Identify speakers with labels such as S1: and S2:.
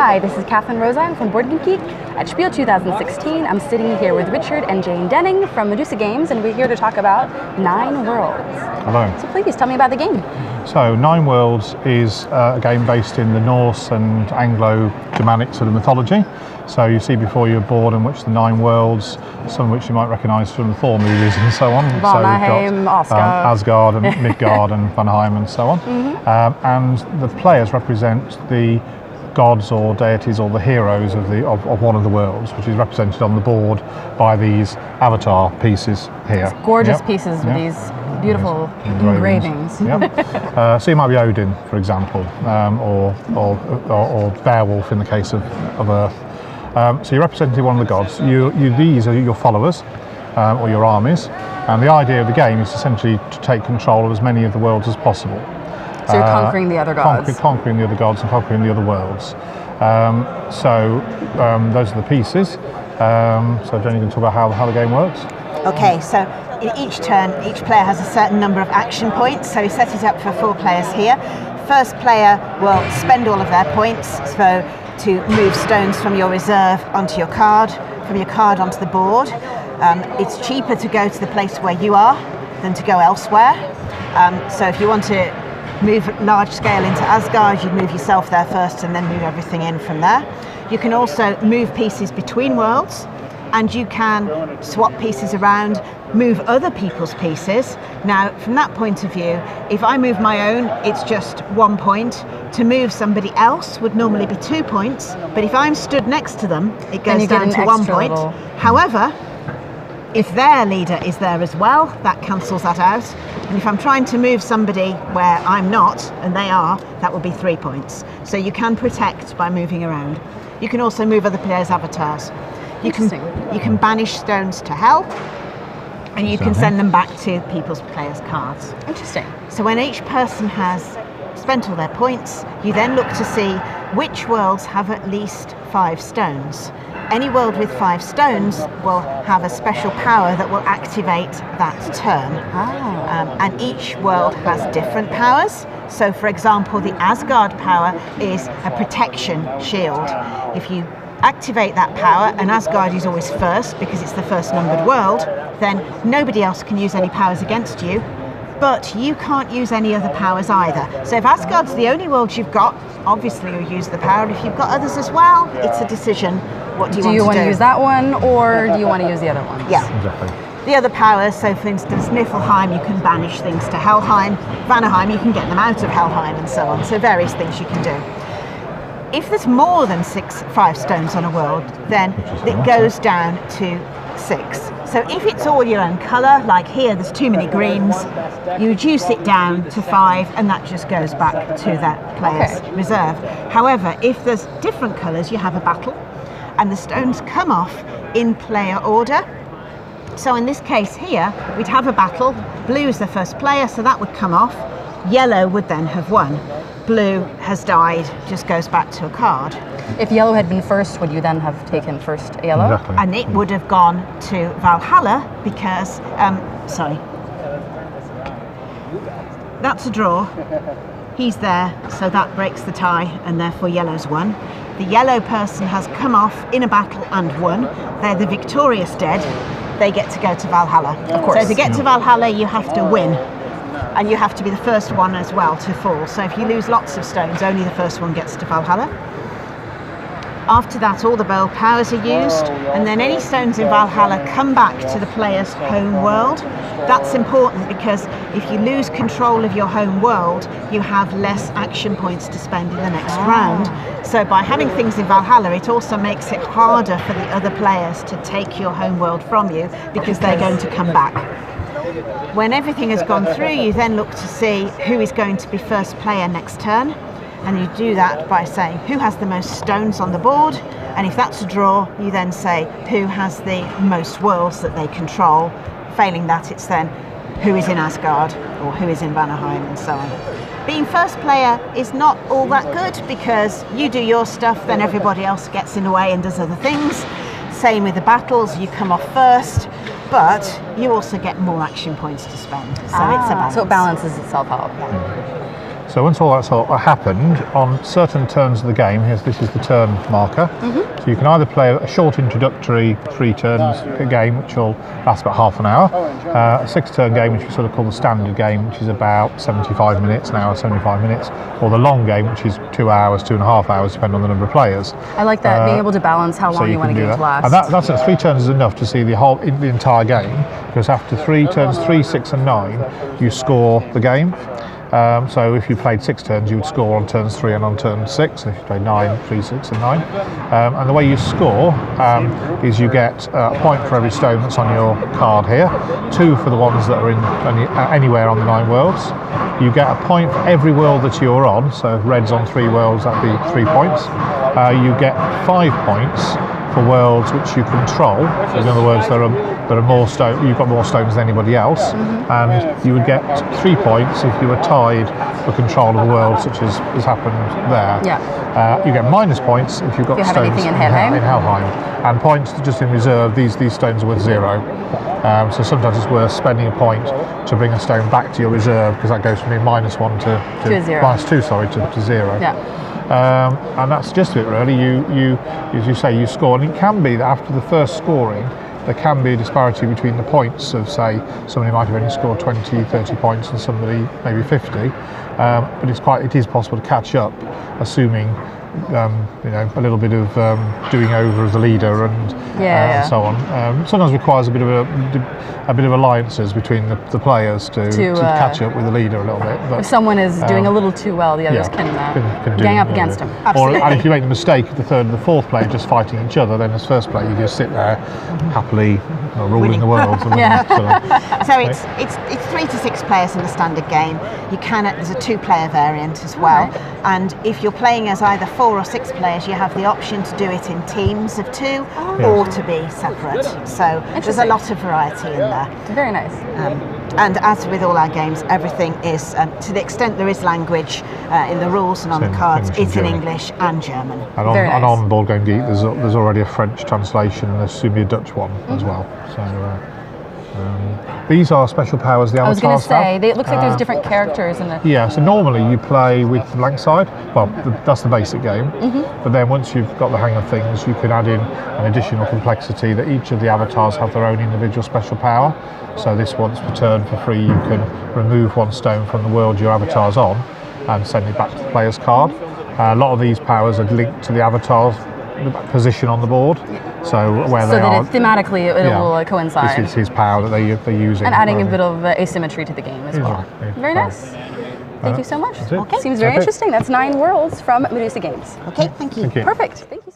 S1: Hi, this is Catherine Rosa. I'm from Board Game Geek. At SPIEL 2016, I'm sitting here with Richard and Jane Denning from Medusa Games, and we're here to talk about Nine Worlds.
S2: Hello.
S1: So please tell me about the game.
S2: So Nine Worlds is a game based in the Norse and Anglo-Germanic sort of mythology. So you see before your board in which the Nine Worlds, some of which you might recognise from the Thor movies and so on.
S1: Valhalla,
S2: so Asgard and Midgard and Valhalla and so on. And the players represent the gods or deities or the heroes of one of the worlds, which is represented on the board by these avatar pieces here.
S1: These gorgeous pieces with these beautiful engravings.
S2: So you might be Odin, for example, or Beowulf in the case of Earth. So you're representing one of the gods. These are your followers or your armies, and the idea of the game is essentially to take control of as many of the worlds as possible.
S1: So you're conquering the other gods.
S2: Conquering the other gods and conquering the other worlds. Those are the pieces. So Jenny, you can talk about how the game works?
S3: Okay, so in each turn, each player has a certain number of action points. So we set it up for 4 players here. First player will spend all of their points to move stones from your reserve onto your card, from your card onto the board. It's cheaper to go to the place where you are than to go elsewhere. So if you want to move large scale into Asgard, you'd move yourself there first and then move everything in from there. You can also move pieces between worlds, and you can swap pieces around, move other people's pieces. Now, from that point of view, if I move my own, it's just 1 point. To move somebody else would normally be 2 points, but if I'm stood next to them, it goes down to 1 point. However, if their leader is there as well, that cancels that out. And if I'm trying to move somebody where I'm not, and they are, that will be 3 points. So you can protect by moving around. You can also move other players' avatars. You can banish stones to hell, and you can send them back to people's players' cards.
S1: Interesting.
S3: So when each person has spent all their points, you then look to see which worlds have at least 5 stones. Any world with 5 stones will have a special power that will activate that turn. And each world has different powers. So for example, the Asgard power is a protection shield. If you activate that power, and Asgard is always first because it's the first numbered world, then nobody else can use any powers against you, but you can't use any other powers either. So if Asgard's the only world you've got, obviously you'll use the power. If you've got others as well, it's a decision. What do you want to do?
S1: Use that one, or do you want to use the other one?
S3: Yeah.
S2: Exactly.
S3: The other powers, so for instance, Niflheim, you can banish things to Helheim. Vanaheim, you can get them out of Helheim, and so on. So various things you can do. If there's more than 5 stones on a world, then it goes down to 6. So if it's all your own colour, like here there's too many greens, you reduce it down to 5, and that just goes back to that player's reserve. However, if there's different colours, you have a battle, and the stones come off in player order. So in this case here, we'd have a battle. Blue is the first player, so that would come off. Yellow would then have won. Blue has died, just goes back to a card.
S1: If yellow had been first, would you then have taken first yellow?
S2: Exactly.
S3: And it would have gone to Valhalla because, that's a draw. He's there, so that breaks the tie, and therefore yellow's won. The yellow person has come off in a battle and won. They're the victorious dead. They get to go to Valhalla.
S1: Of course.
S3: So to get to Valhalla, you have to win. And you have to be the first one as well to fall. So if you lose lots of stones, only the first one gets to Valhalla. After that, all the bold powers are used, and then any stones in Valhalla come back to the player's home world. That's important because if you lose control of your home world, you have less action points to spend in the next round. So by having things in Valhalla, it also makes it harder for the other players to take your home world from you because they're going to come back. When everything has gone through, you then look to see who is going to be first player next turn. And you do that by saying who has the most stones on the board, and if that's a draw, you then say who has the most worlds that they control. Failing that, it's then who is in Asgard or who is in Vanaheim, and so on. Being first player is not all that good because you do your stuff, then everybody else gets in the way and does other things. Same with the battles, you come off first, but you also get more action points to spend. So it's a balance.
S1: So it balances itself out.
S2: So once all that's happened, on certain turns of the game, this is the turn marker. So you can either play a short introductory 3 turns game, which will last about half an hour, a 6-turn game, which we sort of call the standard game, which is about 75 minutes, an hour, 75 minutes, or the long game, which is 2 hours, 2.5 hours, depending on the number of players.
S1: I like that, being able to balance how long you want a game to last.
S2: And that's at 3 turns is enough to see the entire game, because after 3 turns, 3, 6 and 9, you score the game. So if you played 6 turns, you would score on turns 3 and on turn 6. If you played 9, 3, 6 and 9. And the way you score is you get a point for every stone that's on your card here, 2 for the ones that are in anywhere on the 9 worlds. You get a point for every world that you're on, so if red's on 3 worlds, that'd be 3 points. You get 5 points for worlds which you control. So in other words, there are more stones. You've got more stones than anybody else, and you would get 3 points if you were tied for control of a world, such as has happened there.
S1: Yeah.
S2: You get minus points if you've got stones
S1: anything in Helheim,
S2: and points just in reserve. These stones are worth 0. So sometimes it's worth spending a point to bring a stone back to your reserve, because that goes from being -1 to -2, to 0.
S1: Yeah.
S2: And that's just it, really. You, as you say, you score, and it can be that after the first scoring, there can be a disparity between the points of, say, somebody might have only scored 20, 30 points and somebody maybe 50, but it is possible to catch up, assuming a little bit of doing over as the leader and so on. Sometimes requires a bit of alliances between the players to catch up with the leader a little bit. But
S1: if someone is doing a little too well, the others can gang up against him.
S2: And if you make the mistake of the 3rd and the 4th player just fighting each other, then as first player you just sit there happily ruling the world.
S3: So it's 3 to 6 players in the standard game. There's a 2-player variant as well, and if you're playing as either 4 or 6 players, you have the option to do it in teams of 2 or to be separate. So there's a lot of variety in there.
S1: Very nice.
S3: And as with all our games, everything is, to the extent there is language in the rules and on the cards, it's in English and German.
S2: And on Board Game Geek, there's already a French translation, and there's soon be a Dutch one as well. So these are special powers the avatars have.
S1: I was going to say, it looks like there's different characters in the...
S2: Yeah, so normally you play with the blank side. Well, that's the basic game. But then once you've got the hang of things, you can add in an additional complexity that each of the avatars have their own individual special power. So this once per turn for free, you can remove 1 stone from the world your avatar's on and send it back to the player's card. A lot of these powers are linked to the avatar's position on the board. So where they are,
S1: that thematically it will coincide.
S2: This is his power that they're using.
S1: And adding a bit of asymmetry to the game as well. Very nice. Thank you so much.
S2: Okay.
S1: Seems very interesting. That's 9 worlds from Medusa Games.
S3: Okay, thank you.
S1: Perfect. Thank you.